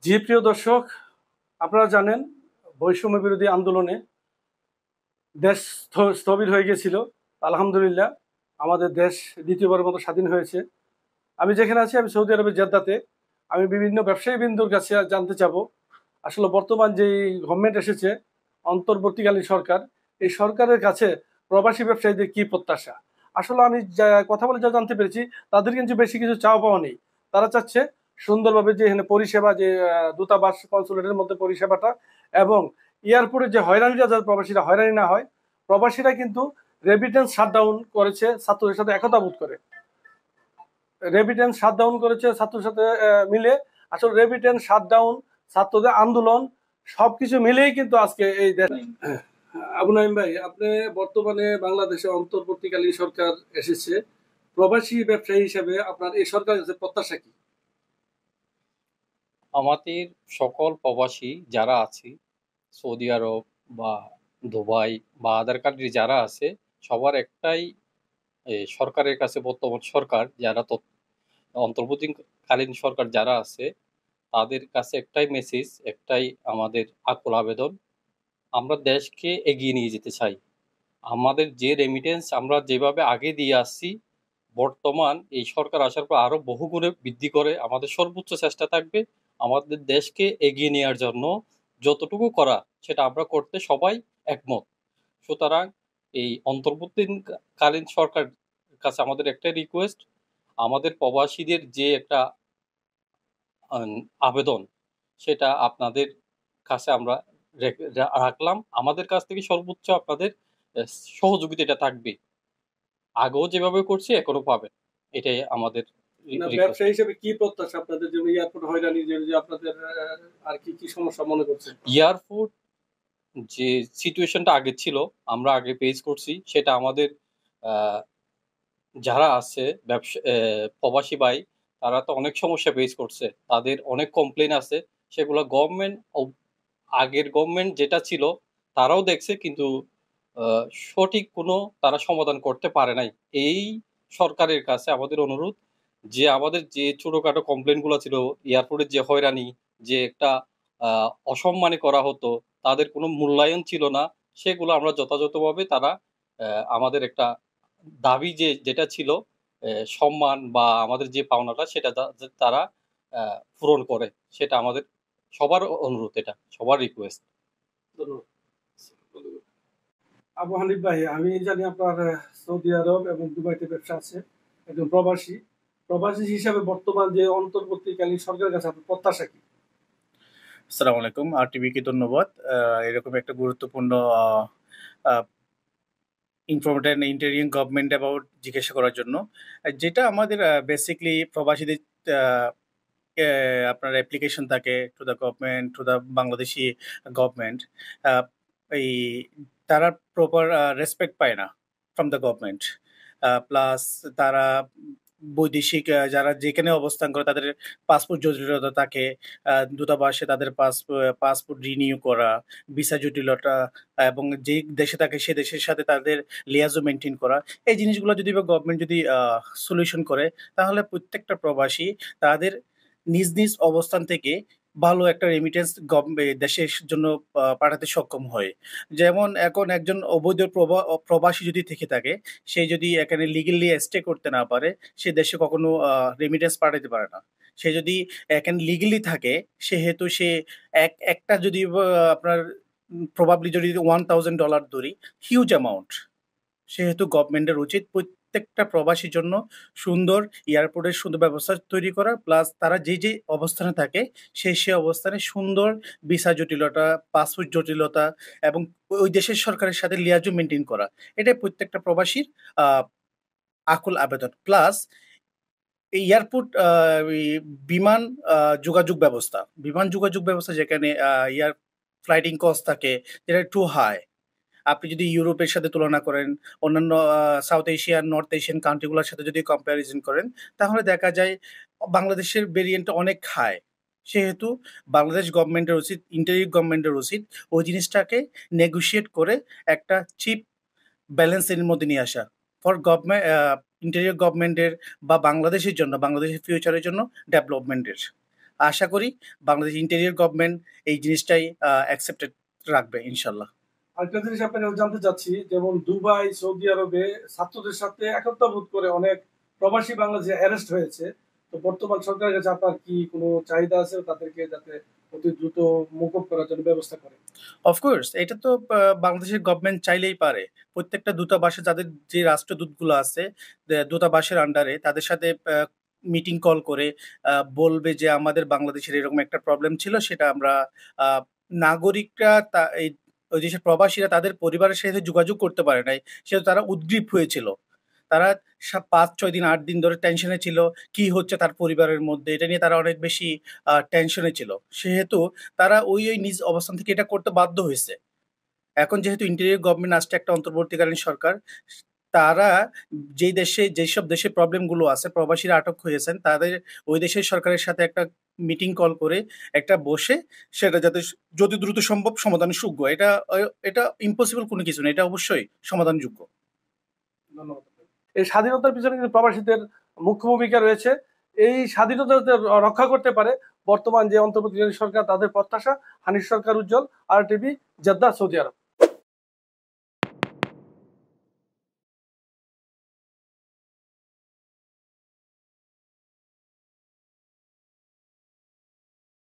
জি প্রিয় দর্শক, আপনারা জানেন বৈষম্য বিরোধী আন্দোলনে দেশ স্থবির হয়ে গেছিল। আলহামদুলিল্লাহ আমাদের দেশ দ্বিতীয়বারের মতো স্বাধীন হয়েছে। আমি যেখানে আছি, আমি সৌদি আরবের জেদ্দাতে। আমি বিভিন্ন ব্যবসায়ী বিন্দুর কাছে জানতে চাবো আসলে বর্তমান যে গভর্নমেন্ট এসেছে, অন্তর্বর্তীকালীন সরকার, এই সরকারের কাছে প্রবাসী ব্যবসায়ীদের কি প্রত্যাশা। আসলে আমি কথা বলে যা জানতে পেরেছি, তাদের কিন্তু বেশি কিছু চাওয়া পাওয়া নেই। তারা চাচ্ছে সুন্দরভাবে যে এখানে পরিষেবা, যে দূতাবাস কনসুলেটের মধ্যে পরিষেবাটা, এবং এয়ারপোর্টে যে হয়রানিটা, যাতে প্রবাসীরা হয়রানি না হয়। প্রবাসীরা কিন্তু রেমিটেন্স শাটডাউন করেছে ছাত্রদের সাথে একতা বোধ করে, রেমিটেন্স শাটডাউন করেছে ছাত্রদের সাথে মিলে। আসলে রেমিটেন্স শাটডাউন, ছাত্রদের আন্দোলন, সবকিছু মিলেই কিন্তু আজকে এই দেশ। আবু নাইম ভাই, আপনি বর্তমানে বাংলাদেশে অন্তর্বর্তীকালীন সরকার এসেছে, প্রবাসী ব্যবসায়ী হিসেবে আপনার এই সরকারের কাছে প্রত্যাশা কি? আমাদের সকল প্রবাসী যারা আছে সৌদি আরব বা দুবাই বা আদার কান্ট্রি যারা আছে, সবার একটাই সরকারের কাছে, বর্তমান সরকার যারা অন্তর্বর্তীকালীন সরকার যারা আছে তাদের কাছে একটাই মেসেজ, একটাই আমাদের আকুল আবেদন। আমরা দেশকে এগিয়ে নিয়ে যেতে চাই। আমাদের যে রেমিটেন্স আমরা যেভাবে আগে দিয়ে আসছি, বর্তমান এই সরকার আসার পর আরো বহুগুণে বৃদ্ধি করে আমাদের সর্বোচ্চ চেষ্টা থাকবে আমাদের দেশকে এগিয়ে নেওয়ার জন্য। যতটুকু করা সেটা আমরা করতে সবাই একমত। সুতরাং এই অন্তর্বর্তীকালীন সরকার কাছে আমাদের একটাই রিকোয়েস্ট, আমাদের প্রবাসীদের যে একটা আবেদন, সেটা আপনাদের কাছে আমরা রাখলাম। আমাদের কাছ থেকে সর্বোচ্চ আপনাদের সহযোগিতাটা থাকবে। আগেও যেভাবে করছি এখনো পাবেন, এটাই আমাদের রিকোয়েস্ট। ব্যবসায়ী হিসেবে কি প্রত্যাশা আপনাদের, জন্য এয়ারপোর্ট হয়রানি, যে আপনাদের আর কি কি সমস্যা মনে করছেন? এয়ারপোর্ট যে সিচুয়েশনটা আগে ছিল, আমরা আগে ফেস করছি, সেটা আমাদের আহ, যারা আছে ব্যবসা প্রবাসী ভাই, তারা তো অনেক সমস্যা ফেস করছে, তাদের অনেক কমপ্লেন আছে। সেগুলো গভর্নমেন্ট, আগের গভর্নমেন্ট যেটা ছিল তারাও দেখছে, কিন্তু আহ, সঠিক কোনো তারা সমাধান করতে পারে নাই। এই সরকারের কাছে আমাদের অনুরোধ, যে আমাদের যে ছোটখাটো কমপ্লেন গুলো ছিল, এয়ারপোর্টের যে হয়রানি, যে একটা অসম্মানী করা হতো, তাদের কোনো মূল্যায়ন ছিল না, সেগুলো আমরা যথাযথভাবে তারা আমাদের একটা দাবি যেটা ছিল, সম্মান বা আমাদের যে পাওনাটা, সেটা তারা পূরণ করে। সেটা আমাদের সবার অনুরোধ, এটা সবার রিকোয়েস্ট। ধন্যবাদ। আবু হানিফ ভাই, আমি জানি আপনার সৌদি আরব এবং দুবাইতে ব্যবসা আছে, একজন প্রবাসী। প্রবাসী হিসাবে বর্তমান যে অন্তর্বর্তীকালীন সরকারের কাছে আপনার প্রত্যাশা কি? আসসালামু আলাইকুম। টিভিকে ধন্যবাদ এরকম একটা গুরুত্বপূর্ণ ইনফরমেটিভ ইন্টারিম গভর্নমেন্ট অ্যাবাউট জিজ্ঞাসা করার জন্য। যেটা আমাদের বেসিকলি প্রবাসীদের আহ, আপনার অ্যাপ্লিকেশন থাকে to the government, to the Bangladeshi government. এই তারা প্রপার রেসপেক্ট পায় না ফ্রম দ্য গভর্নমেন্ট। প্লাস তারা বৈদেশিক যারা যেখানে অবস্থান করে তাদের পাসপোর্ট জটিলতা থাকে। দূতাবাসে তাদের পাসপোর্ট রিনিউ করা, ভিসা জটিলতা, এবং যে দেশে থাকে সে দেশের সাথে তাদের লিয়াজও মেনটেন করা। এই জিনিসগুলো যদি বা গভর্নমেন্ট যদি সলিউশন করে, তাহলে প্রত্যেকটা প্রবাসী তাদের নিজ নিজ অবস্থান থেকে ভালো একটা রেমিটেন্স দেশের জন্য পাঠাতে সক্ষম হয়। যেমন এখন একজন অবৈধ প্রবাসী যদি থেকে থাকে, সে যদি এখানে লিগেলি স্টে করতে না পারে, সে দেশে কখনো রেমিটেন্স পাঠাতে পারে না। সে যদি এখানে লিগেলি থাকে, সেহেতু সে একটা যদি আপনার প্রবাবলি যদি $1,000 ধরি, হিউজ অ্যামাউন্ট। সেহেতু গভর্নমেন্টের উচিত প্রত্যেকটা প্রবাসীর জন্য সুন্দর এয়ারপোর্টের সুন্দর ব্যবস্থা তৈরি করা, প্লাস তারা যে যে অবস্থানে থাকে সে অবস্থানে সুন্দর ভিসা জটিলতা, পাসপোর্ট জটিলতা, এবং ওই দেশের সরকারের সাথে লিয়াজু মেনটেন করা। এটাই প্রত্যেকটা প্রবাসীর আহ, আকুল আবেদন। প্লাস এই এয়ারপোর্ট বিমান যোগাযোগ ব্যবস্থা যেখানে এয়ার ফ্লাইটিং কস্ট থাকে, যেটা টু হাই। আপনি যদি ইউরোপের সাথে তুলনা করেন, অন্যান্য সাউথ এশিয়ান, নর্থ এশিয়ান কান্ট্রিগুলোর সাথে যদি কম্প্যারিজন করেন, তাহলে দেখা যায় বাংলাদেশের ভেরিয়েন্ট অনেক হাই। সেহেতু বাংলাদেশ গভর্নমেন্টের উচিত, ইন্টারিম গভর্নমেন্টের উচিত ওই জিনিসটাকে নেগোশিয়েট করে একটা চিপ ব্যালেন্সের মধ্যে নিয়ে আসা ফর গভর্নমেন্ট, ইন্টারিম গভর্নমেন্টের বা বাংলাদেশের জন্য, বাংলাদেশের ফিউচারের জন্য, ডেভেলপমেন্টের। আশা করি বাংলাদেশ ইন্টেরিয়র গভর্নমেন্ট এই জিনিসটাই অ্যাকসেপ্টেড রাখবে ইনশাল্লাহ। আরেকটা জিনিস আপনাকে জানতে চাচ্ছি, যেমন দুবাই, সৌদি আরবে ছাত্রদের সাথে একত্রবোধ করে অনেক প্রবাসী বাংলাদেশি অ্যারেস্ট হয়েছে। তো বর্তমান সরকারের কাছে আপনার কি কোনো চাহিদা আছে তাদেরকে যাতে অতি দ্রুত মকুব করার জন্য ব্যবস্থা করে? অফকোর্স এটা তো বাংলাদেশের গভর্নমেন্ট চাইলেই পারে। প্রত্যেকটা দূতাবাসে যাদের যে রাষ্ট্রদূতগুলো আছে, দূতাবাসের আন্ডারে তাদের সাথে মিটিং কল করে বলবে যে আমাদের বাংলাদেশের এরকম একটা প্রবলেম ছিল, সেটা আমরা নাগরিকরা এই ওই দেশের প্রবাসীরা তাদের পরিবারের সাথে যোগাযোগ করতে পারে নাই, সেহেতু তারা উদ্গ্রীব হয়েছিল। তারা ৫-৬ দিন ৮ দিন ধরে টেনশনে ছিল, কি হচ্ছে তার পরিবারের মধ্যে, এটা নিয়ে তারা অনেক বেশি টেনশনে ছিল। সেহেতু তারা ওই নিজ অবস্থান থেকে এটা করতে বাধ্য হয়েছে। এখন যেহেতু ইন্টেরিয়র গভর্নমেন্ট আসছে, একটা অন্তর্বর্তীকালীন সরকার, তারা যেসব দেশে প্রবলেমগুলো আছে, প্রবাসীরা আটক হয়েছেন, তাদের ওই দেশের সরকারের সাথে একটা মিটিং কল করে একটা বসে সেটা যাতে যদি দ্রুত সম্ভব সমাধানযোগ্য। এটা ইম্পসিবল কোনো কিছু না, এটা অবশ্যই সমাধানযোগ্য। ধন্যবাদ। এই স্বাধীনতার পিছনে কিন্তু প্রবাসীদের মুখ্য ভূমিকা রয়েছে। এই স্বাধীনতা রক্ষা করতে পারে বর্তমান যে অন্তর্বর্তীকালীন সরকার, তাদের প্রত্যাশা। হানিফ সরকার উজ্জ্বল, RTV, জেদ্দা, সৌদি আরব।